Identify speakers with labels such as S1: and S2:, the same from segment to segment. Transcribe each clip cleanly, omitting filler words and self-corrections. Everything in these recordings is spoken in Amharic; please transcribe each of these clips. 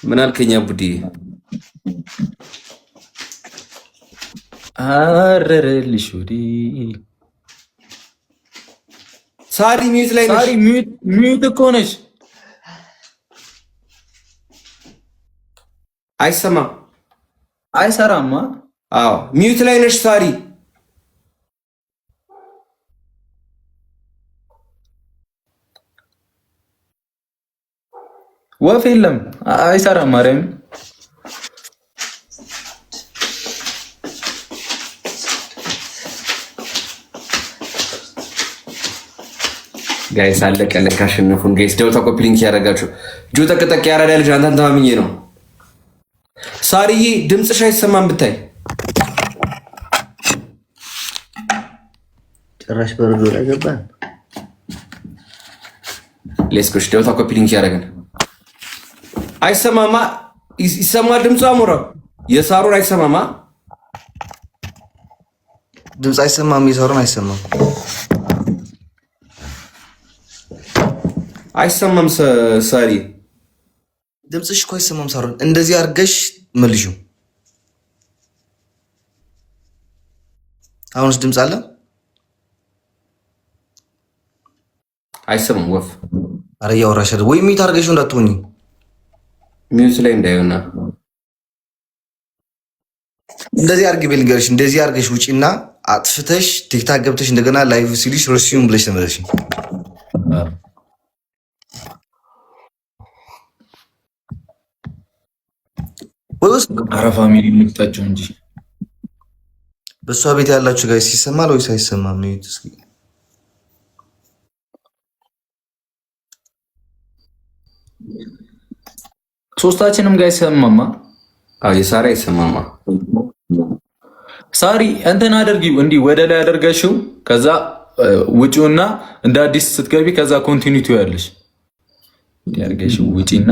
S1: ምን አልከኛ ቡዲ?
S2: አረረልሽ ወዲ
S1: ሳሪ ሚዩት ላይ ነሽ።
S2: ሳሪ ሚዩት እኮ ነሽ።
S1: አይሰማም።
S2: አይሰራማ።
S1: አዎ ሚዩት ላይ ነሽ ሳሪ።
S2: ወፍ የለም። አይሰራም። ማርያም
S1: ጋይስ አለቀ። ለካ አሸነፉን ጋይስ። ደውታ ኮፕሊንክ ያደረጋችሁ ጆ ተቀጠቅ ያራዳ ልጅ አንተን ተማምኜ ነው። ሳሪዬ ድምፅሽ አይሰማም ብታይ።
S3: ጭራሽ በረዶ ላይ ገባን።
S1: ሌስኮሽ ደውታ ኮፕሊንክ ያደረገን አይሰማማ። ይሰማል ድምፁ አሞራ የሳሩን አይሰማማ።
S3: ድምፅ አይሰማም። የሳሩን አይሰማም።
S1: አይሰማም። ሳሪ
S3: ድምፅሽ እኮ አይሰማም። ሳሩን እንደዚህ አድርገሽ መልሹ። አሁንስ ድምፅ አለ?
S1: አይሰማም። ወፍ
S3: አረ እያወራሽ አይደል ወይ? ሚት አድርገሽ እንዳትሆኚ።
S1: ሚዩት ላይ እንዳይሆና
S3: እንደዚህ አድርጊ ልንገርሽ። እንደዚህ አድርገሽ ውጪና አጥፍተሽ ቲክታክ ገብተሽ እንደገና ላይቭ ሲልሽ ሬስዩም ብለሽ ተመለሽ። ወይስ
S2: አረ ፋሚሊ ልምጣቸው እንጂ
S3: በሷ ቤት ያላችሁ ጋይስ ይሰማል ወይስ አይሰማም? ሚዩት እስኪ
S2: ሶስታችንም ጋር ይሰማማ።
S1: አዎ የሳሪ አይሰማማ።
S2: ሳሪ እንትን አድርጊው እንዲህ ወደ ላይ አደርገሽው ከዛ ውጪውና እንደ አዲስ ስትገቢ ከዛ ኮንቲኒቲ ያለሽ ያርገሽው ውጪና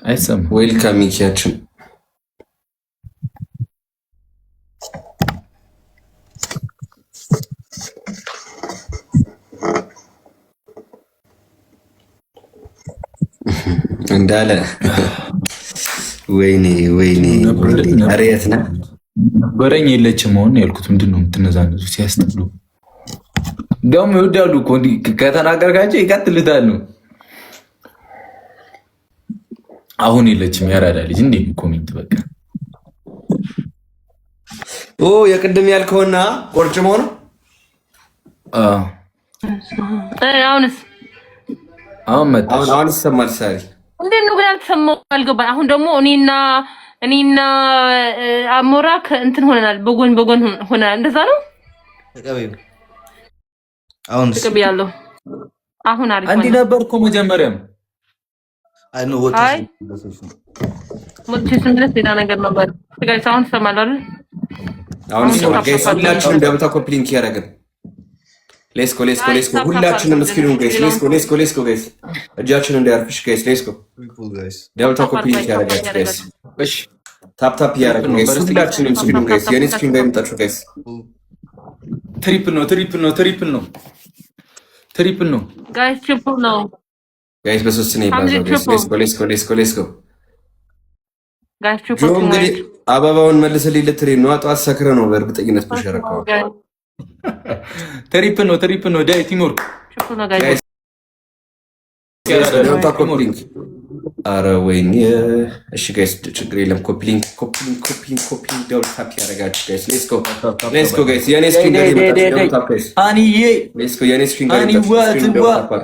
S2: አይሰማም።
S1: ዌልካም ሚኪያችን እንዳለ ወይኔ አሬት ነ
S2: በረኝ የለችም መሆን ያልኩት ምንድን ነው የምትነዛነዙ? ሲያስጠሉ ደግሞ ይወዳሉ እኮ እንዲህ ከተናገርካቸው ይቀጥልታሉ። አሁን የለችም ያራዳ ልጅ እንዴ ኮሜንት በቃ
S1: የቅድም ያልከውና ቆርጭ መሆኑ
S2: አሁን መጣ።
S1: አሁን ይሰማል። ሳሪ
S4: እንዴት ነው ግን አልተሰማው? አልገባኝ። አሁን ደግሞ እኔና አሞራ እንትን ሆነናል፣ በጎን ሆነናል። እንደዛ ነው።
S3: አሁን
S4: ተቀበያለሁ። አሁን አሪፍ
S2: አንዲ ነበርኩ መጀመሪያም
S3: አይ ነው ወጥ
S4: ስንት ሌላ ነገር ነበር። ጋይስ አሁን ይሰማል አይደል?
S1: አሁን ይሰማል። ጋይስ ሁላችንም ደብታ ኮፕሊንክ ያደረግን ሌስኮ ሁላችንም እስኪሩን ጋይስ ሌስኮ ጋይስ እጃችን እንዳያርፍሽ ጋይስ ሌስኮ ደብታ ኮፕሊንክ ያደረጋችሁ ጋይስ
S2: እሺ
S1: ታፕ ያደረግን ጋይስ ሁላችንም እስኪሩን ጋይስ የኔ ስክሪን ላይ መጣችሁ ጋይስ
S2: ትሪፕል ነው
S4: ጋይስ ትሪፕል ነው
S1: ጋይስ በሶስት ነው ይባዛው ሌስኮ
S4: ጋይስ ትሪፕል ነው።
S1: እንግዲህ አበባውን መልሰልኝ ልትሪ ነው። ጠዋት ሰክረ ነው በእርግጠኝነት ተሸረከው
S2: ትሪፕል ነው ዳይ ቲምወርክ
S1: ጋይስ አረ ወይኔ እሺ ጋይስ ችግር የለም። ኮፕሊንክ ደብል ታፕ ያደርጋችሁ ጋይስ ሌትስ ጎ ጋይስ የኔ ስክሪን ጋር ይመጣል። ታፕ ጋይስ
S2: አንዬ
S1: ሌትስ ጎ የኔ ስክሪን ጋር ይመጣል።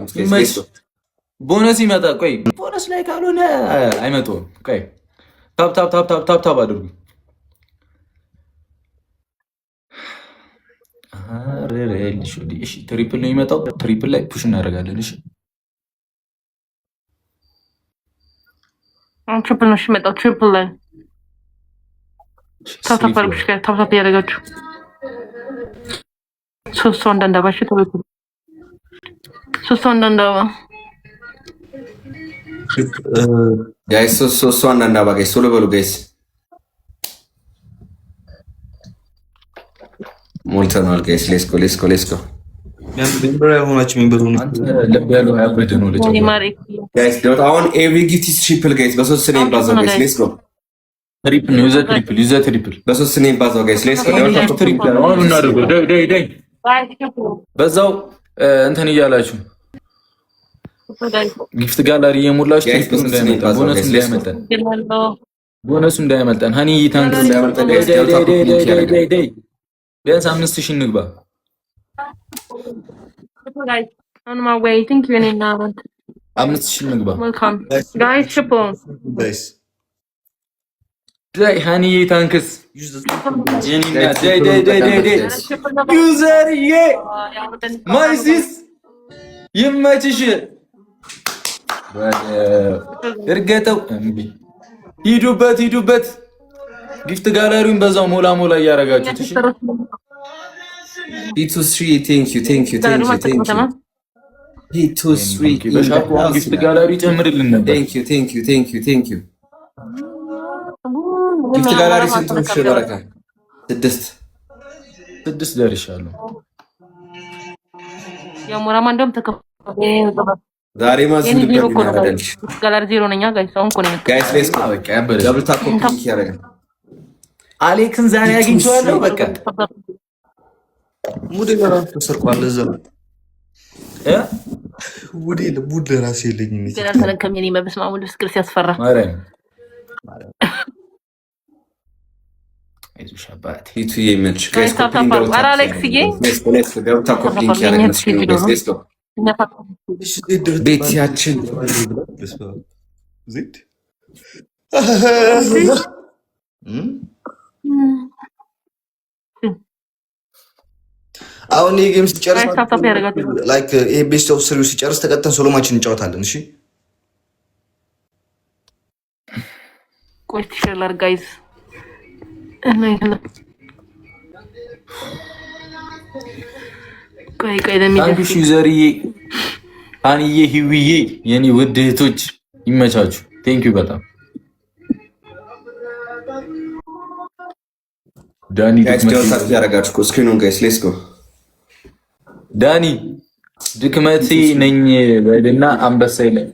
S2: ቦነስ ይመጣ። ቆይ ቦነስ ላይ ካልሆነ አይመጣም። ቆይ ታፕ አድርጉ። አረረልሽ ወዲ እሺ ትሪፕል ነው የሚመጣው። ትሪፕል ላይ ፑሽ እናደርጋለን። እሺ
S4: ትሪፕል ነው የሚመጣው። ትሪፕል ላይ ታፕ ያደርጋችሁ ሶስት አንዳንዳባሽ ተበቁ ሶስት አንዳንዳባ
S1: ጋይስ ሶስት አንዳንዳባ ጋይስ ሶሎ በሉ ጋይስ ሞልተናል ጋይስ ሌትስ ጎ
S3: ሜምበር ያሆናችሁ ሜምበር ሆነ
S2: ልብ ያለው ያበደ ነው ልጅ
S1: ጋይስ ዶት አሁን ኤቭሪ ጊፍት ኢዝ ትሪፕል ጋይስ በሶስት ስኔ ባዛው ጋይስ ሌትስ ጎ
S2: ትሪፕል ነው ዩዘ ትሪፕል
S1: በሶስት ስኔ ባዛው ጋይስ ሌትስ ጎ
S2: ትሪፕል አሁን እናደርገው ዳይ በዛው እንትን እያላችሁ ጊፍት ጋላሪ የሞላችሁ ትሪፕል እንዳይመጣ ቦነሱ እንዳይመልጠን ሀኒ ታንክ እንዳይመልጠን ዳይ ቢያንስ 5000 እንግባ
S4: on my way thank you and now
S2: 5000 እንግባ
S4: welcome guys triple
S3: guys
S2: ዳይ ሀኒ ታንክስ የኒና ዳይ ዩዘር ማይሲስ ይመችሽ እርገጠው እምቢ ሂዱበት ጊፍት ጋላሪውን በዛው ሞላ እያረጋችሁት እሺ
S1: P23 thank you P23
S2: በሻፖ ጊፍት ጋላሪ ጨምርልን ነበር
S1: thank you ጊፍት ጋላሪ ስንት ነው ሸበረካ 6 ደርሻለሁ
S4: የሞራማ እንደውም ተከፈለ
S1: ዛሬ ማስን ልብልሽ
S4: ጋላሪ ዜሮ ነኛ ጋይስ አሁን ኮኔ
S1: ጋይስ ሌትስ ጎ በቃ ያበረ ደብል ታፕ ኮምፕሊት ያደርጋል
S2: አሌክስን ዛሬ አግኝቼዋለሁ በቃ
S3: ሙዴል ራሱ ተሰርቋል እዛ ሙዴል ራሱ የለኝም
S4: ገና ተረከም የኔ መብስማ ሙሉ ስክሪፕት ያስፈራ
S2: ማረም አይዞሽ አባቴ
S1: ሂቱ ይመች ጋይስ
S4: ኧረ አሌክስዬ
S1: ሌትስ ጎ ደብል ታፕ ኮምፕሊት ያደርጋል ጋይስ ሌትስ ጎ ቤትያችን
S3: ዜድ አሁን ይሄ ጌም ሲጨርስ ላይክ ይሄ ቤስት ኦፍ ስሪው ሲጨርስ ተቀጥተን ሶሎማችን እንጫወታለን። እሺ
S4: ቆይ ትሸላር ጋይዝ እና ይሄን ቆይ
S2: ታንክሽ ዩዘርዬ አንዬ ሂዊዬ የኔ ውድ እህቶች ይመቻችሁ። ቴንኪው በጣም ዳኒ ዳኒ ድክመቴ ነኝ በልና አንበሳ ይለኝ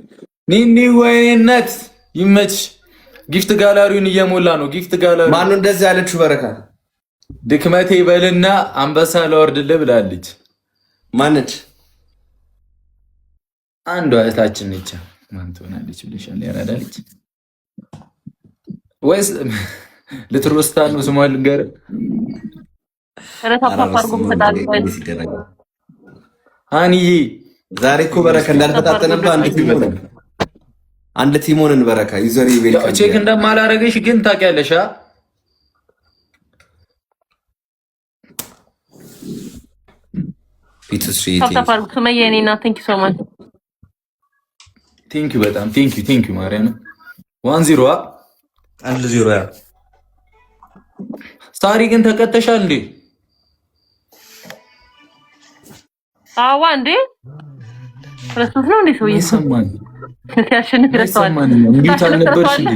S2: ኒኒ ወይነት ይመች። ጊፍት ጋላሪውን እየሞላ ነው። ጊፍት ጋላሪ
S1: ማን ነው እንደዚህ ያለችው? በረካ
S2: ድክመቴ በልና አንበሳ ለወርድልህ ብላለች።
S1: ማነች?
S2: አንዷ እህታችን ነች። ማን ትሆናለች ብለሻል? ያራዳለች ወይስ ልትሮስታ ነው? ስሟ ልንገርህ። አንዬ
S1: ዛሬ እኮ በረካ እንዳልተጣጠነብህ አንድ ቲሞንን በረካ ዩዘር ይቤል
S2: ቼክ እንደማላረገሽ ግን ታውቂያለሽ። ቴንኪው በጣም ቴንኪው ማርያም 1-0
S3: 1-0 ያ
S2: ሳሪ ግን ተቀተሻል እንዴ?
S4: አዋ እንዴ ረሱስ ነው እንዴ? ሰው
S2: ይሰማል
S4: ያሸንፍ ይረሳዋል።
S2: ሚውት አልነበርሽ እንዴ?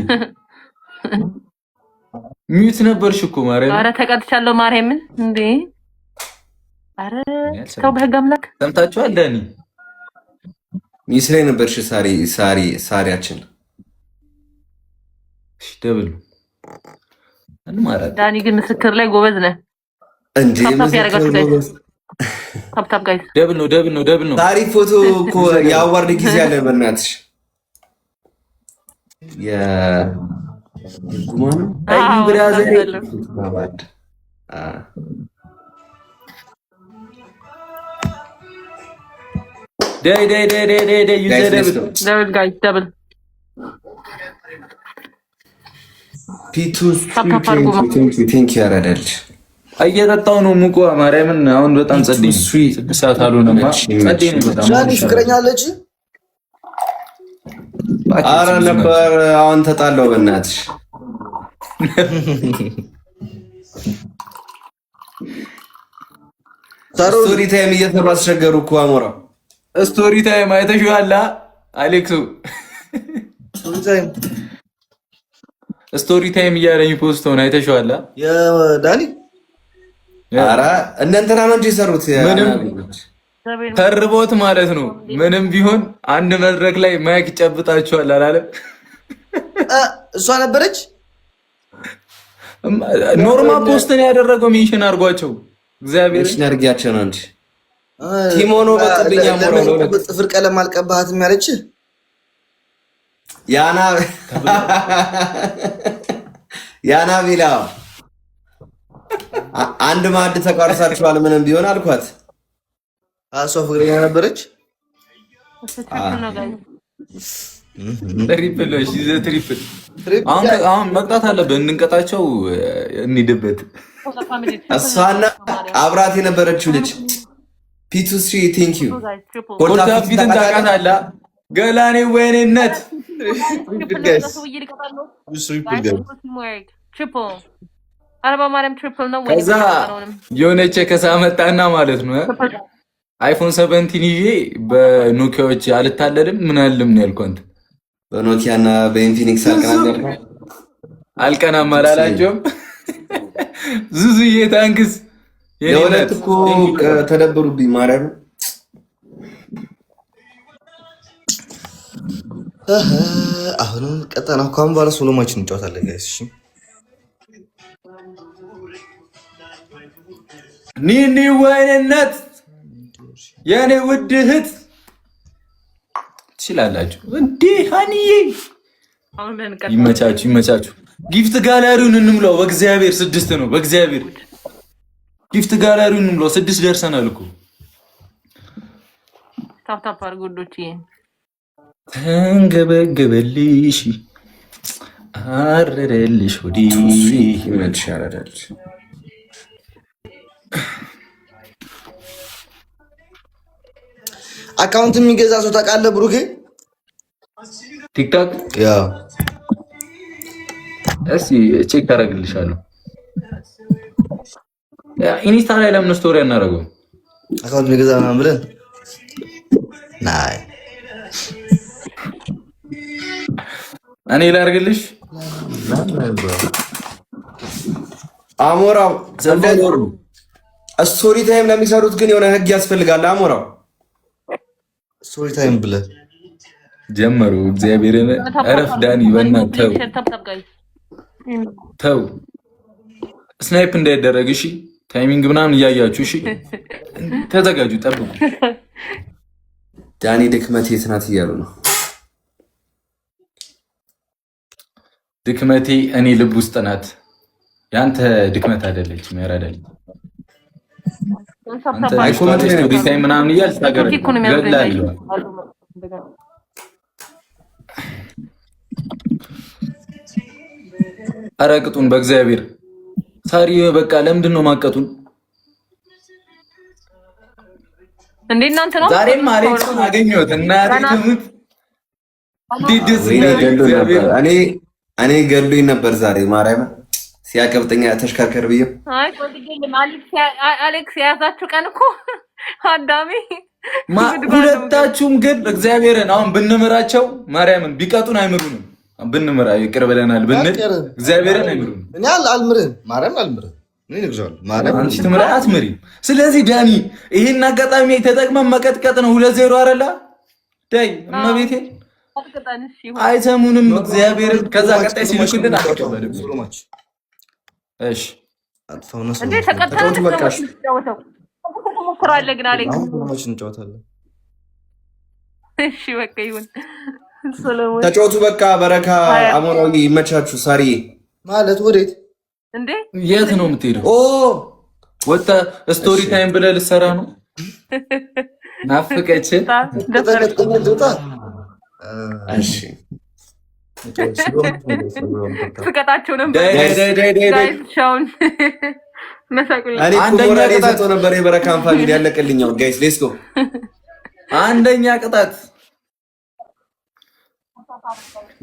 S2: ሚውት ነበርሽ እኮ ማርያም።
S4: አረ ተቀጥቻለሁ ማርያምን እንዴ! አረ ተው በህግ አምላክ
S2: ሰምታችኋል። ዳኒ
S1: ሚስ ላይ ነበርሽ። ሳሪያችን
S2: እሺ ደብል አንማራ።
S4: ዳኒ ግን ምስክር ላይ ጎበዝ ነህ
S1: እንዴ!
S4: ታፕ ጋይስ
S2: ደብል ነው።
S1: ሳሪ ፎቶ እኮ ያዋርድ ጊዜ ያለ በእናትሽ የጉማኑ
S2: አይ ብራዘር ዳይ ዩዘር
S4: ደብል ጋይስ ደብል
S1: ፒቱ ቲንክ ያረዳል።
S2: እየጠጣሁ ነው ሙቋ ማርያምን። አሁን በጣም ጸደይ 6 ሰዓት አልሆነማ። ጸደይ ነው በጣም።
S3: ዳኒ ፍቅረኛ አለች?
S1: አረ ነበር። አሁን ተጣለው በእናትሽ። ስቶሪ ታይም እየሰሩ አስቸገሩ እኮ አሞራው።
S2: ስቶሪ ታይም አይተሽዋል አሌክሱ? ስቶሪ ታይም እያለኝ ፖስት ሆነ አይተሽዋል?
S3: የዳኒ
S1: አረ እነ እንትና ነው እንጂ የሰሩት።
S2: ምንም ተርቦት ማለት ነው። ምንም ቢሆን አንድ መድረክ ላይ ማይክ ጨብጣችኋል አላለም?
S3: እሷ ነበረች
S2: ኖርማል ፖስትን ያደረገው ሜንሽን አድርጓቸው እግዚአብሔር
S1: ያርጋቸው ነው እንጂ ቲሞኖ በጥብኛ ሞሮ ነው
S3: ጥፍር ቀለም አልቀባሃትም ያለች
S1: ያና ቢላ አንድ ማዕድ ተቋርሳችኋል ምንም ቢሆን አልኳት።
S3: እሷ ፍቅረኛ ነበረች።
S2: ትሪፕል አሁን መቅጣት አለብን። እንንቀጣቸው እንሂድበት።
S1: እሷና አብራት የነበረችው ልጅ ፒ2 ቴንክ ዩ
S2: ኮልታፊትን ታውቃታለህ? ገላኔ ወይኔነት ከዛ የሆነች ከሳ መጣና ማለት ነው አይፎን 17 ይዤ በኖኪያዎች አልታለልም ምን አልልም ነው ያልኩት።
S1: በኖኪያና በኢንፊኒክስ
S2: አልቀናም አላላቸውም። ዙዙዬ ታንክስ
S1: የሁለት እኮ ተደበሩብኝ ማርያም።
S3: አሁንም ቀጠና ካም ባለ ሶሎማችን እንጫወታለን ጋይስ። እሺ
S2: ኒኒ ወይንነት የኔ ውድ እህት ትችላላችሁ እንዴ? ሃኒዬ ይመቻችሁ ይመቻችሁ። ጊፍት ጋላሪውን እንምለው በእግዚአብሔር 6 ነው። በእግዚአብሔር ጊፍት ጋላሪውን እንምለው 6 ደርሰናል እኮ።
S4: ታፕታፕ አድርጉ ወዶች።
S2: ተንገበገበልሽ አረረልሽ ወዲ
S1: ይመችሻላል።
S3: አካውንት የሚገዛ ሰው ታውቃለህ ብሩኬ?
S2: ቲክቶክ
S3: ያ
S2: እስኪ ቼክ አደርግልሻለሁ። ኢንስታ ላይ ለምን ስቶሪ አናደርገው?
S3: አካውንት የሚገዛ ምናምን ብለን ናይ
S2: እኔ ላድርግልሽ።
S1: አሞራው ስቶሪ ታይም ለሚሰሩት ግን የሆነ ህግ ያስፈልጋል። አሞራው
S3: ስቶሪ ታይም ብለህ
S2: ጀመሩ። እግዚአብሔርን እረፍ ዳኒ፣ በእናትህ ተው። ስናይፕ እንዳይደረግ እሺ። ታይሚንግ ምናምን እያያችሁ እሺ። ተዘጋጁ፣ ጠብቁ።
S1: ዳኒ ድክመቴ የት ናት እያሉ ነው።
S2: ድክመቴ እኔ ልብ ውስጥ ናት። ያንተ ድክመት አይደለችም። ያራዳል አንተ አይኮመንት ስቶሪ ታይም ምናምን እያልክ ገድላለሁ። ኧረ ቅጡን በእግዚአብሔር ሳሪ፣ በቃ ለምንድን ነው ማቀጡን?
S4: እንዴ እናንተ ነው
S2: ዛሬም አሌክስን አገኘሁት እና ትሙት
S1: እኔ ገሉኝ ነበር ዛሬ ማርያም ሲያቀብጠኛ ተሽከርከር ብዬ።
S4: አይ አሌክስ የያዛችሁ ቀን እኮ አዳሜ
S2: ሁለታችሁም ግን እግዚአብሔርን አሁን ብንምራቸው ማርያምን ቢቀጡን አይምሩንም። ብንምራ ይቅር ብለናል ብንል እግዚአብሔርን አይምሩንም።
S3: እኔ አልምርህም፣ ማርያም አልምርህም። እኔ ንግዛለሁ ማርያም
S2: አንቺ ትምራ አትምሪም። ስለዚህ ዳኒ ይሄን አጋጣሚ ተጠቅመን መቀጥቀጥ ነው። 2-0 አይደለ ዳይ እመቤቴ አይሰሙንም እግዚአብሔርን። ከዛ ቀጣይ ሲልኩልን አትቀበልም። እሺ
S3: አጥፋውና
S4: እንዴ ተቀጣጣው በቃሽ ተሞክራለህ ግን አለኝ
S3: እንጫወታለን።
S4: እሺ በቃ ይሁን።
S1: ተጫወቱ በቃ። በረካ አሞራው ይመቻችሁ። ሳሪ
S3: ማለት ወዴት
S4: እንዴ
S2: የት ነው የምትሄደው?
S1: ኦ
S2: ወጣ ስቶሪ ታይም ብለህ ልትሰራ ነው? ናፍቀች
S1: እሺ
S4: ፍቀጣቸው ነበር።
S1: አንደኛ ቅጣት ነበር የበረካን ፋሚሊ ያለቀልኛው። ጋይስ ሌትስ ጎ።
S2: አንደኛ ቅጣት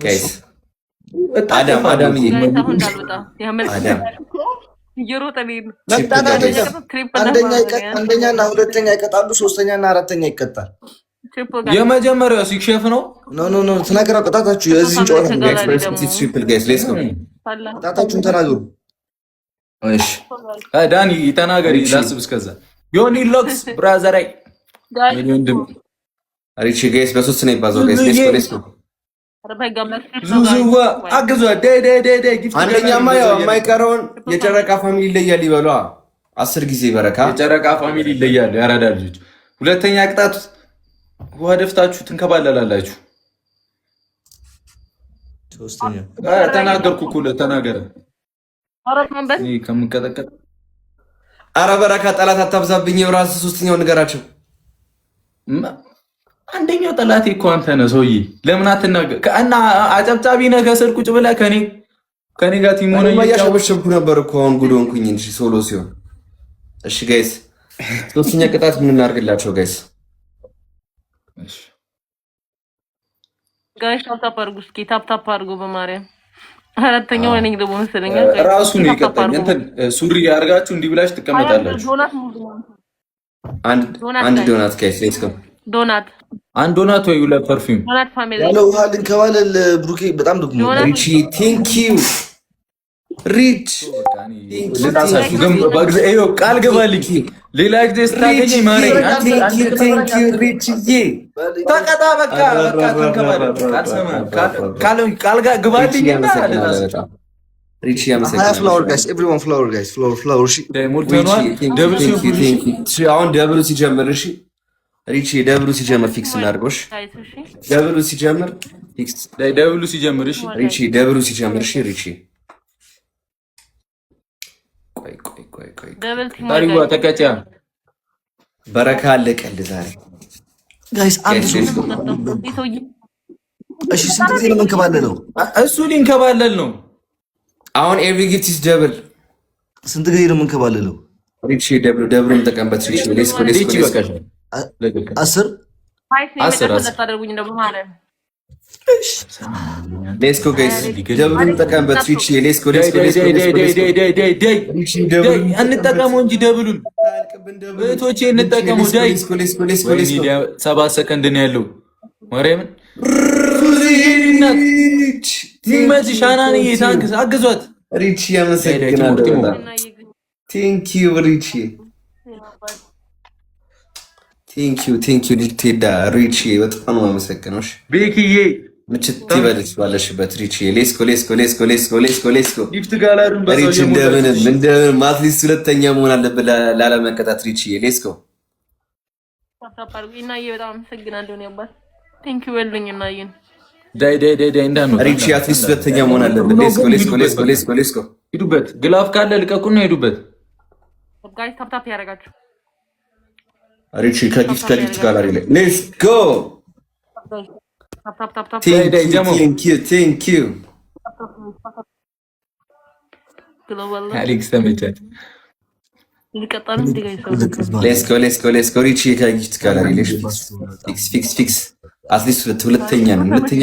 S1: ጋይስ አዳም
S3: አንደኛና ሁለተኛ ይቀጣሉ፣ ሶስተኛና አራተኛ ይቀጣል።
S2: የመጀመሪያው ሲክሸፍ ነው።
S3: ኖ ተናገራ ቅጣታችሁ የዚህን ጨዋታ ቅጣታችሁን ተናገሩ።
S2: እሺ ዳኒ ተናገሪ ላስብ። እስከዛ ዮኒ ሎክስ ብራዘራይ
S1: ሪቺ ጋይስ በሶስት ነው ይባዛው ጋይስ ሌስኮ
S2: ዙዙዋ አግዟ ዳይ
S1: አንደኛማ ያው የማይቀረውን የጨረቃ ፋሚሊ ይለያል ይበሏ 10 ጊዜ በረካ
S2: የጨረቃ ፋሚሊ ይለያል ያራዳ ልጆች ሁለተኛ ቅጣት ውሃ ደፍታችሁ ትንከባለላላችሁ
S3: ሶስተኛ
S2: ተናገርኩ እኮ ተናገረ ከምንቀጠቀጥ
S1: አረ በረካ ጠላት አታብዛብኝ የራስ ሶስተኛው ንገራቸው
S2: አንደኛው ጠላቴ እኮ አንተ ነህ ሰውዬ ለምን አትናገር እና አጨብጫቢ ነህ ከስር ቁጭ ብለህ ከኔ ጋር ቲሞን
S1: እያሸበሸብኩ ነበር እኮ አሁን ጉድ ሆንኩኝ እንጂ ሶሎ ሲሆን እሺ ጋይስ ሶስተኛ ቅጣት ምን እናርግላቸው ጋይስ
S4: ጋይስ ታፕ አድርጉ እስኪ ታፕ አድርጉ በማርያም አራተኛው እኔ ደግሞ መሰለኝ
S2: ራሱ ነው የቀጣኝ እንትን ሱሪ አድርጋችሁ እንዲህ ብላችሁ ትቀመጣላችሁ
S1: አንድ ዶናት ጋይስ ሌትስ ጎ
S4: ዶናት
S2: አንድ ዶናት ወይ ሁለት ፐርፊውም
S4: ዶናት ፋሚሊ
S3: ያለው ውሃ ልንከባለል ብሩኬ በጣም ደግሞ
S1: ሪቺ ቴንክ ዩ ሪች
S2: ቃል ገባልኝ ሌላ ጊዜ ስታገኘኝ ማረኝ ተቀጣ በቃ ቃል ግባልኝ
S1: ሪቺ አሁን ደብሉ ሲጀምር እሺ ሪቺ ደብሉ ሲጀምር ፊክስ እናድርጎሽ ደብሉ ሲጀምር ፊክስ
S2: ደብሉ ሲጀምር እሺ
S1: ሪቺ ደብሉ ሲጀምር እሺ ሪቺ ቆይ
S2: ታሪዋ ተቀጫ
S1: በረካ አለቀልህ ዛሬ
S3: ጋይስ አንድ እሺ ስንት ጊዜ ነው የምንከባለለው
S2: እሱ ሊንከባለል ነው
S1: አሁን ኤቭሪ ጊፍት ኢዝ ደብል
S3: ስንት ጊዜ ነው የምንከባለለው
S1: ሪቺ ደብሉን ተቀምበት ሪቺ ሌስኮ
S3: 10
S1: ሌስኮ ጋይስ ደብሉን ተቀምበት ሪቺ ሌስኮ
S2: እንጠቀመው እንጂ ደብሉን እህቶቼ እንጠቀመው ዳይ 7 ሰከንድ ነው ያለው ማርያምን ሲመች ሻናን ይታግዝ አግዟት
S1: ሪቺ ያመሰግናል ቴንክ ዩ ሪቺ ቴንክ ዩ ዲቴዳ ሪቺ በጣም ነው አመሰግነውሽ
S2: ቤኪዬ
S1: ምችት ይበልሽ ባለሽበት ሪቺ ሌስኮ
S2: ጊፍት ጋላሩን
S1: ሪቺ እንደምን ማትሊስት ሁለተኛ መሆን አለበት ላለመቀጣት ሪቺ ሌስኮ
S4: ታፓርጉ እና በጣም አመሰግናለሁ ነው ያባል ቴንክ ዩ ወልኝ እና ይን
S2: ዳይ እንዳን
S1: ሪቺ አትሊስት ሁለተኛ መሆን አለበት ሌስኮ
S2: ሂዱበት ግላፍ ካለ ልቀቁና ሂዱበት
S4: ጋይስ ታፕ ያረጋችሁ
S1: ሪቺ ከጊፍት ጋር ላይ ሌትስ ጎ
S4: ታፕ
S1: ቴንክ ዩ
S4: ግሎባል
S2: አሌክስ ተመቻት
S4: ሊቀጣሉ እንዴ ጋይስ
S1: ሌትስ ጎ ሪቺ ከጊፍት ጋር ላይ ፊክስ አትሊስት ሁለተኛ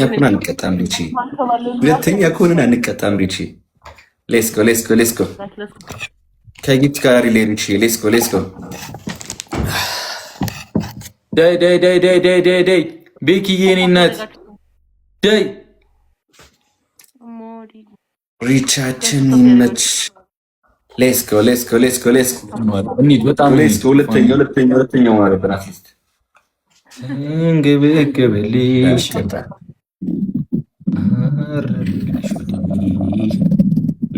S1: ከሆነ አንቀጣም ሪቺ ሁለተኛ ከሆነ አንቀጣም ሪቺ ሌትስ ጎ ከጊፍት ጋር ላይ ሪቺ ሌትስ ጎ
S2: ዳይ ቤኪዬ እኔ እናት ዳይ
S1: ሪቻችን ይመች ሌትስ ጎ
S2: እንሂድ በጣም
S1: ሁለተኛ ማለት ነው አትሊስት
S2: እንግብግብልሽ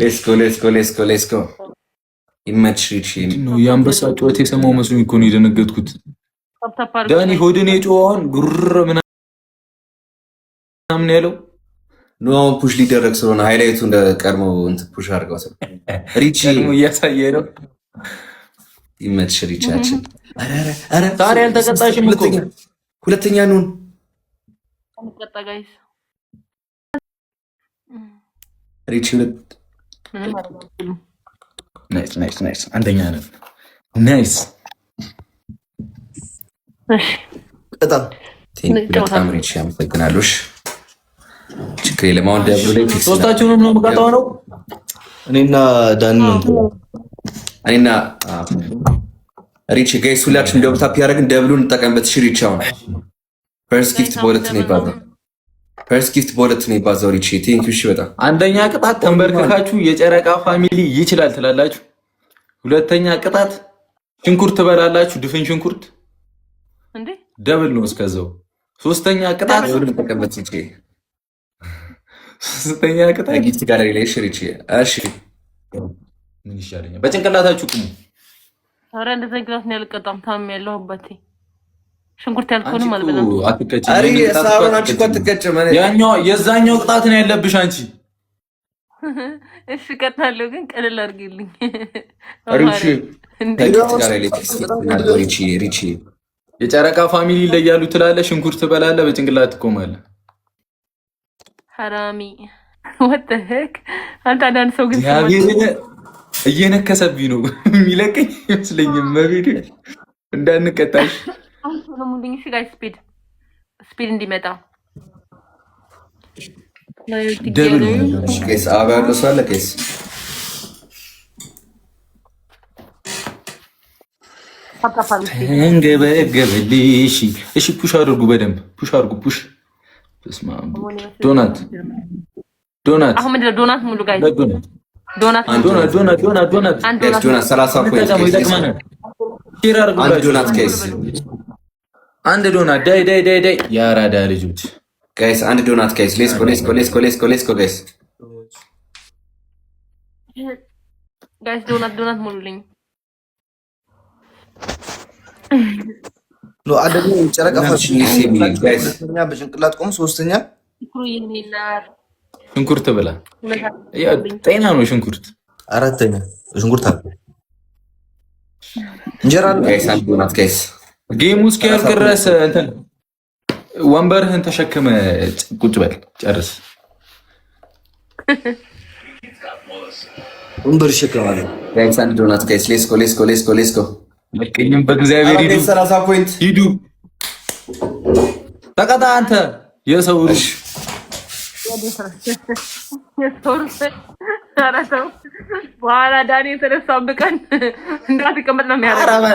S1: ሌትስ ጎ ይመች ሪቺ
S2: የአንበሳ ጩኸት የሰማው መስሎኝ እኮ ነው የደነገጥኩት ዳኒ ሆድን የጮኸውን ጉር ምናምን ያለው
S1: ኖ አሁን ፑሽ ሊደረግ ስለሆነ ሃይላይቱ እንደ ቀድሞው እንትን ፑሽ አድርገው ሪቺ
S2: እያሳየ ነው
S1: ይመች ሪቻችን
S2: ታዲያ አልተቀጣሽም እኮ
S1: ሁለተኛ ነው
S4: አንቀጣ ጋይስ
S1: ሪቺ
S2: ናይስ አንደኛ ነን ናይስ
S3: በጣም
S1: ሪቺ አመሰግናለሽ ችግር የለም አሁን ደብሉ ላይ ፊክስ
S2: ሶስታችሁንም ነው የምቀጣው ነው
S3: እኔና ዳኒ ነው
S1: እኔና ሪቺ ጋይስ ሁላችንም ደብል ታፕ ያደረግን ደብሉን እንጠቀምበት እሺ ሪቺ አሁን ፈርስት ጊፍት በሁለት ነው ይባዛው ሪቺ ቴንክ ዩ እሺ በጣም
S2: አንደኛ ቅጣት ተንበርክካችሁ የጨረቃ ፋሚሊ ይችላል ትላላችሁ ሁለተኛ ቅጣት ሽንኩርት ትበላላችሁ ድፍን ሽንኩርት
S4: እንዴ
S2: ደብል ነው እስከዛው። ሶስተኛ ቅጣት
S1: ወድም ተቀበጽ እንጂ
S2: ሶስተኛ ቅጣት
S1: ጊፍት ጋር ሪሌሽን እቺ እሺ
S2: ምን ይሻለኛል? በጭንቅላታችሁ ቁሙ።
S4: ኧረ እንደዛ ግላስ ነው ያልቀጣም ታም ያለሁበት ሽንኩርት ያልከውንም አልበላም።
S2: አትቀጭ።
S1: አሪ ሳሮን አንቺ እኮ አትቀጭ ማለት
S2: ያኛው የዛኛው ቅጣት ነው ያለብሽ አንቺ።
S4: እሺ ቀጣለሁ፣ ግን ቀለል አድርጊልኝ።
S2: ሪቺ
S1: ሪቺ
S2: የጨረቃ ፋሚሊ ይለያሉ ትላለህ። ሽንኩርት ትበላለህ፣ በጭንቅላት ትቆማለህ።
S4: ሐራሚ ወጥ ህክ አንተ አንዳንድ ሰው ግን
S2: እየነከሰብኝ ነው የሚለቀኝ ይመስለኝም። መቤት እንዳንቀጣሽ
S4: ሙሉኝ። እሺ ጋይ ስፒድ እንዲመጣ
S2: ደብል
S1: ኬስ አባ ያለው ሰው አለ ኬስ
S2: ተንገበገበልሽ። እሺ ፑሽ አድርጉ፣ በደንብ ፑሽ አድርጉ። ፑሽ ዶናት
S4: አሁን ምንድን ነው ዶናት? ሙሉ ጋይ ዶናት
S1: 30 ፖይንት ዶናት ኬስ
S2: አንድ ዶናት ዳይ ያራዳ ልጆች
S1: ጋይስ አንድ ዶናት ጋይስ ሌስኮ ጋይስ
S4: ዶናት ሙሉልኝ።
S3: ሎ አደገ ጨረቃ በጭንቅላት ቆም። ሶስተኛ
S2: ሽንኩርት ብላ ጤና ነው ሽንኩርት።
S3: አራተኛ ሽንኩርት አለ እንጀራ
S1: ጋይስ አንድ ዶናት ጋይስ
S2: ጌሙ እስኪያልቅ ድረስ እንትን ወንበርህን ተሸክመ ቁጭ በል ጨርስ።
S3: ወንበር ይሸከማል
S1: ጋይስ አንድ ዶናት ጋይስ ሌስኮ
S2: ለቀኝም በእግዚአብሔር ሂዱ
S1: 30 ፖይንት
S2: ሂዱ። ተቀጣ አንተ የሰው ልጅ
S4: በኋላ ዳኒ የተነሳብህ ቀን እንዳትቀመጥ ነው የሚያደርገው።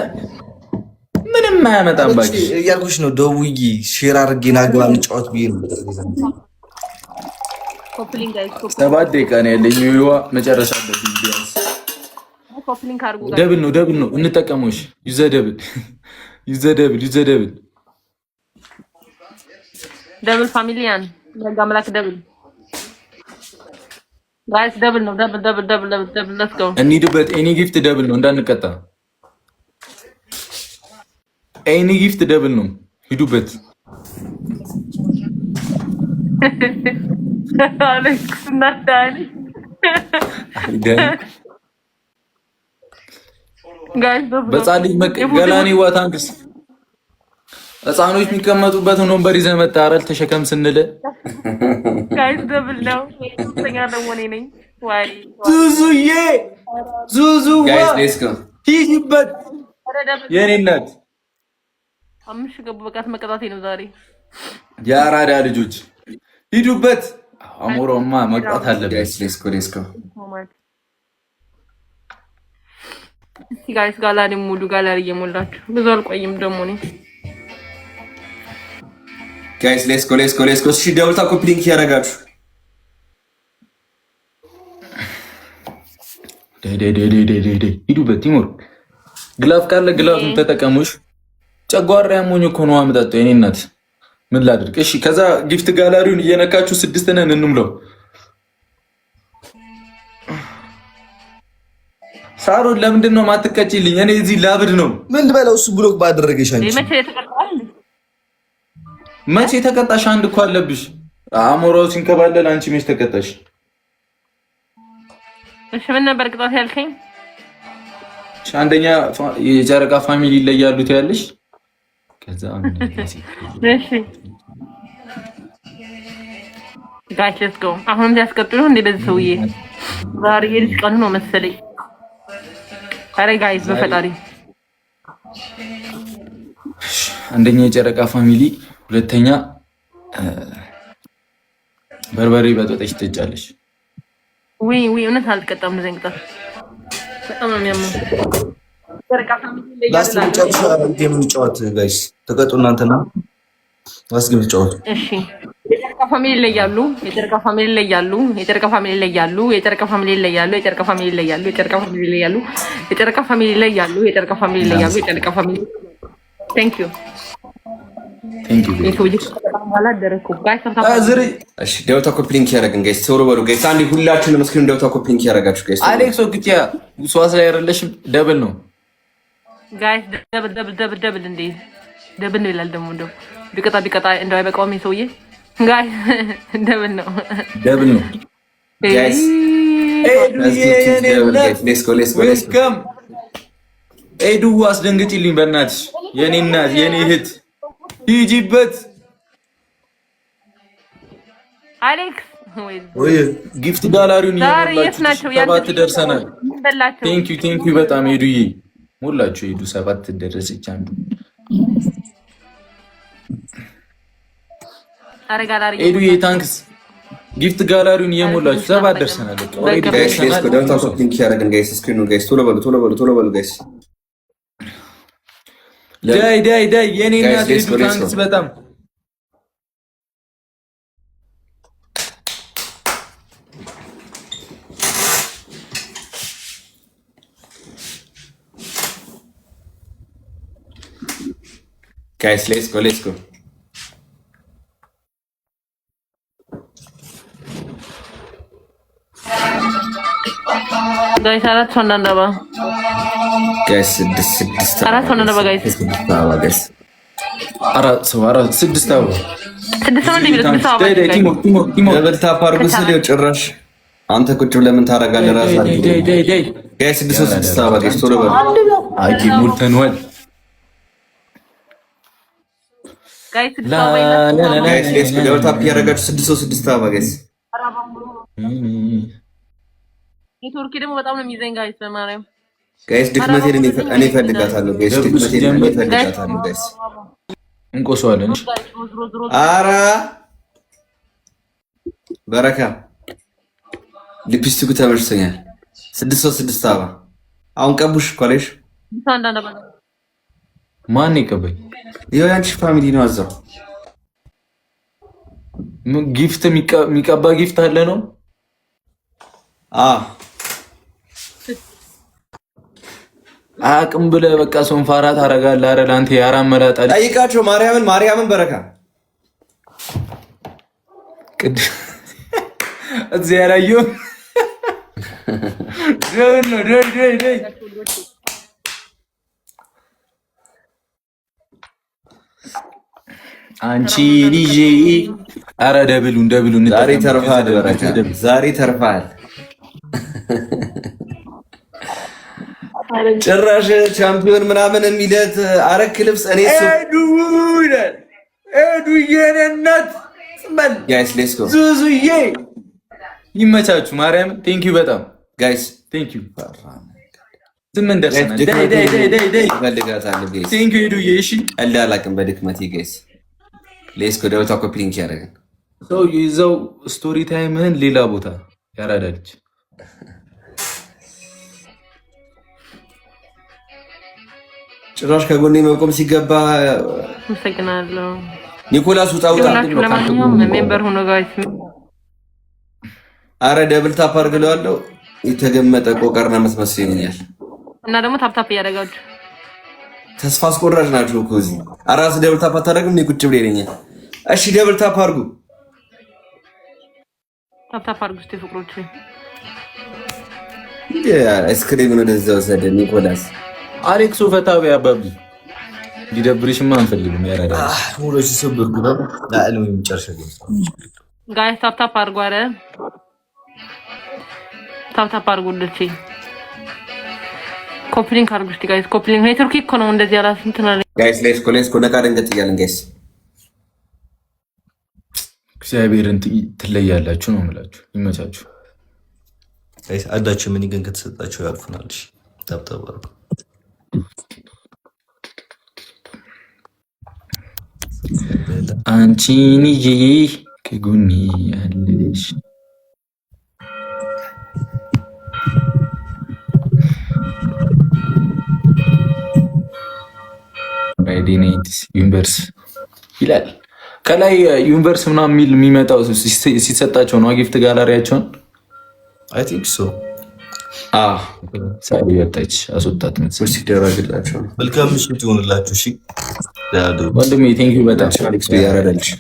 S2: ምንም አያመጣም እባክሽ
S3: እያልኩሽ ነው። ደውዬ ሼር አድርጌ ናግባ እንጫወት ብዬ ነው።
S2: 7 ደቂቃ ነው ያለኝ። ይዋ መጨረሻ አለብኝ ቢያንስ። ደብል ነው እንጠቀመው። ዩዘ ደብል
S4: ፋሚሊያን ለጋምላክ ደብል ጋይስ ደብል ነው። ሌትስ ጎ
S2: እንሂድበት። ኤኒ ጊፍት ደብል ነው እንዳንቀጣ። ኤኒ ጊፍት ደብል ነው። ሂዱበት።
S4: አሌክስ ናዳኒ ጋይስ
S2: በጻልይ ገላኒ ዋታንክስ ህፃኖች የሚቀመጡበትን ወንበር ይዘህ መጣ አይደል? ተሸከም ስንል
S4: ጋይስ ደብል ነው። ሶስተኛ ደግሞ እኔ ነኝ። ዋይ
S2: ዙዙ
S1: ጋይስ ሌትስ ጎ
S2: ሂጂበት የኔ እናት።
S4: 5 ገቡ። በቃ መቀጣቴ ነው ዛሬ።
S2: የአራዳ ልጆች ሂዱበት። አሞሮማ መቅጣት አለበት።
S1: ጋይስ ሌትስ ጎ
S4: ጋይስ ጋላሪ ሙሉ ጋላሪ እየሞላችሁ ብዙ አልቆይም ደግሞ እኔ
S1: ጋይስ ሌትስ ጎ እሺ ደብል ታፕ ኮፒ ሊንክ ያደርጋችሁ
S2: ሂዱበት። ቲሞር ግላፍ ካለ ግላፉን ተጠቀሙሽ። ጨጓራ ያሞኝ እኮ ነው አመጣጣው የኔ እናት። ምን ላድርግ? እሺ ከዛ ጊፍት ጋላሪውን እየነካችሁ 6 ነን እንምለው። ሳሮን ለምንድን ነው ማትቀጭልኝ? እኔ እዚህ ላብድ ነው።
S3: ምን ልበለው? እሱ ብሎክ ባደረገሽ አንቺ
S2: መቼ ተቀጣሽ? አንድ እኮ አለብሽ። አሞራው ሲንከባለል አንቺ መቼ ተቀጣሽ?
S4: እሺ ምን ነበር ቅጣት ያልከኝ?
S2: አንደኛ የጨረቃ ፋሚሊ ይለያሉ ትያለሽ። ከዛ
S4: እሺ ጋይስ ሌትስ ጎ። አሁንም ያስቀጥሉ እንዴ በዚህ ሰውዬ ዛሬ የልጅ ቀኑ ነው መሰለኝ። አረ ጋይስ በፈጣሪ
S2: አንደኛ የጨረቃ ፋሚሊ፣ ሁለተኛ በርበሬ በጥብጠሽ ትጫለሽ።
S4: ወይ እውነት አልቀጣም። ዘንግጣት በጣም ነው የሚያመው። ጨረቃ ፋሚሊ
S3: ላስት ጨርሻ ጌም እንጫወት ጋይስ። ተቀጡ እናንተና ላስት ጌም እንጫወት።
S4: እሺ የጨረቃ ፋሚሊ ላይ ያሉ የጨረቃ ፋሚሊ ላይ ያሉ የጨረቃ ፋሚሊ ላይ ያሉ የጨረቃ ፋሚሊ ላይ ያሉ የጨረቃ ፋሚሊ ላይ ያሉ የጨረቃ ፋሚሊ ላይ ያሉ የጨረቃ ፋሚሊ ላይ ያሉ የጨረቃ ፋሚሊ ላይ ያሉ የጨረቃ ፋሚሊ ቴንክ ዩ
S1: እሺ ደውታ ኮፕሊንክ ያደረግን ጋይስ ቶሎ በሉ ጋይስ። አንዴ ሁላችሁንም እስክሪን ደውታ ኮፕሊንክ ያደረጋችሁ ጋይስ።
S2: አሌክስ ወግቲያ ሷስ ላይ አይደለሽም? ደብል ነው
S4: ጋይስ። ደብል እንዴ ደብል ነው ይላል ደግሞ እንደው ቢቀጣ እንደው አይበቃውም ሰውዬ። ጋይስ ደብል ነው ጋይስ።
S2: ኤዱ አስደንግጪልኝ በእናትሽ የኔ እናት የኔ እህት ሂጂበት።
S4: አሌክስ
S2: ወይ ጊፍት ጋላሪውን እየሞላችሁ 7 ደርሰናል። ቴንክ ዩ በጣም ኤዱዬ ሞላችሁ። ኤዱ 7 ደረሰች። አንዱ ኤዱዬ ታንክስ። ጊፍት ጋላሪውን እየሞላችሁ 7 ደርሰናል። ኦሬዲ
S1: ጋይስ ደውታ ኮፕሊንክ ያደረግን ጋይስ። እስክሪኑ ጋይስ ቶሎ በሉ ጋይስ። ዳይ የኔ እናት ኤዱ ታንክስ በጣም guys. Let's go.
S4: guys አራት ሆነ እንደባ
S1: guys 6
S4: አራት ሆነ እንደባ guys
S2: 6 አበባ
S1: ደብል ታፕ አድርጉ ስለው ጭራሽ አንተ ቁጭ ብለህ ምን ታደርጋለህ? ራስህ ጋይስ 6 አበባ guys ቶሎ በሉ።
S2: አይ ሙልተንዋል
S4: ጋይስ
S1: ሌትስ ጎ ደብል ታፕ ያደረጋችሁ 6 አበባ ጋይስ።
S4: ኔትወርክ ደግሞ በጣም ነው የሚዘኝ ጋይስ። በማርያም
S1: ጋይስ ድክመቴን እኔ እፈልጋታለሁ ጋይስ። ድክመቴን እኔ እፈልጋታለሁ ጋይስ።
S2: እንቆሰዋለን።
S1: ኧረ በረካ ሊፕስቲኩ ተመችቶኛል። 6 አበባ አሁን ቀቡሽ እኮ አለሽ።
S2: ማን ይቀበል?
S1: ይኸው ያንቺ ፋሚሊ ነው አዘው።
S2: ጊፍት የሚቀባ ጊፍት አለ ነው። አቅም ብለህ በቃ ሶንፋራ ታረጋለህ። አረ ላንተ ያራም መላጣ
S1: ጠይቃቸው ማርያምን በረካ
S2: እዚህ ያላየሁ ደይ አንቺ ልጅ አረ ደብሉን
S1: ዛሬ ተርፋል በረካ ዛሬ ተርፋል። ጭራሽ ቻምፒዮን ምናምን የሚለት አረክ ልብስ እኔ
S2: ኤዱ የኔነት ጽበል
S1: ጋይስ ሌትስ ጎ
S2: ዙዙዬ ይመቻችሁ። ማርያም ቴንክ ዩ በጣም ጋይስ ቴንክ ዩ። 8 ደርሰናል። ዳይ
S1: ፈልጋታለሁ ጋይስ።
S2: ቴንክ ዩ ኤዱዬ። እሺ
S1: ቀልድ አላውቅም በድክመቴ ጋይስ። ሌትስ ጎ ደውታ ኮፕሊንክ ያደረገን
S2: ሰው ይዘው ስቶሪ ታይምህን ሌላ ቦታ ያራዳልች።
S1: ጭራሽ ከጎኔ መቆም ሲገባ
S4: አመሰግናለሁ።
S1: ኒኮላስ ውጣ።
S4: ለማንኛውም ሜምበር ሆኖ ጋይስ
S1: አረ ደብል ታፕ አድርገዋለሁ። የተገመጠ ቆቀርና መስመስለኛል።
S4: እና ደግሞ ታፕ እያደረጋችሁ
S1: ተስፋ አስቆራጭ ናችሁ እኮ እዚህ። አራስ ደብል ታፕ አታደርግም? እኔ ቁጭ ብዬ ነኝ። እሺ ደብል ታፕ አድርጉ።
S4: ታፕ አድርጉ እስቲ ፍቅሮች።
S1: አይስክሪም ነው ወደዛ ወሰደ ኒኮላስ።
S2: አሌክስ ፈታው ያባቢ ሊደብርሽማ አንፈልግም። ያራዳ
S3: ሙሉሽ ሰብርኩ ነው ዳአለም የሚጨርሽ
S4: ጋይስ ታፕ አድርጉ። አረ ታፕ አድርጉ። ልቺ ኮፕሊንግ አድርጉ እስቲ ጋይስ። ኮፕሊንግ ኔትወርክ እኮ ነው እንደዚህ ያላ እንትና
S1: ጋይስ ሌትስ ጎ ነቃ ደንገጥ እያልን ጋይስ።
S2: እግዚአብሔርን ትለያላችሁ ነው የምላችሁ። ይመቻችሁ
S3: ጋይስ። አዳችሁ ምን ይገን ከተሰጣችሁ ያልፉናል። እሺ ታፕ አድርጉ።
S2: አንቺን ይዤ ከጎኔ ያለሽ ሬዲኔትስ ዩኒቨርስ ይላል ከላይ ዩኒቨርስ ምናምን የሚል የሚመጣው ሲሰጣቸው ነው ጊፍት ጋላሪያቸውን።
S3: አይ ቲንክ ሶ
S2: ሳይ ወጣች አስወጣት።
S1: ሲደረግላቸው
S3: መልካም ምሽት ይሆንላችሁ። እሺ
S2: ወንድሜ ቴንኪው በጣም
S1: ያረዳልሽ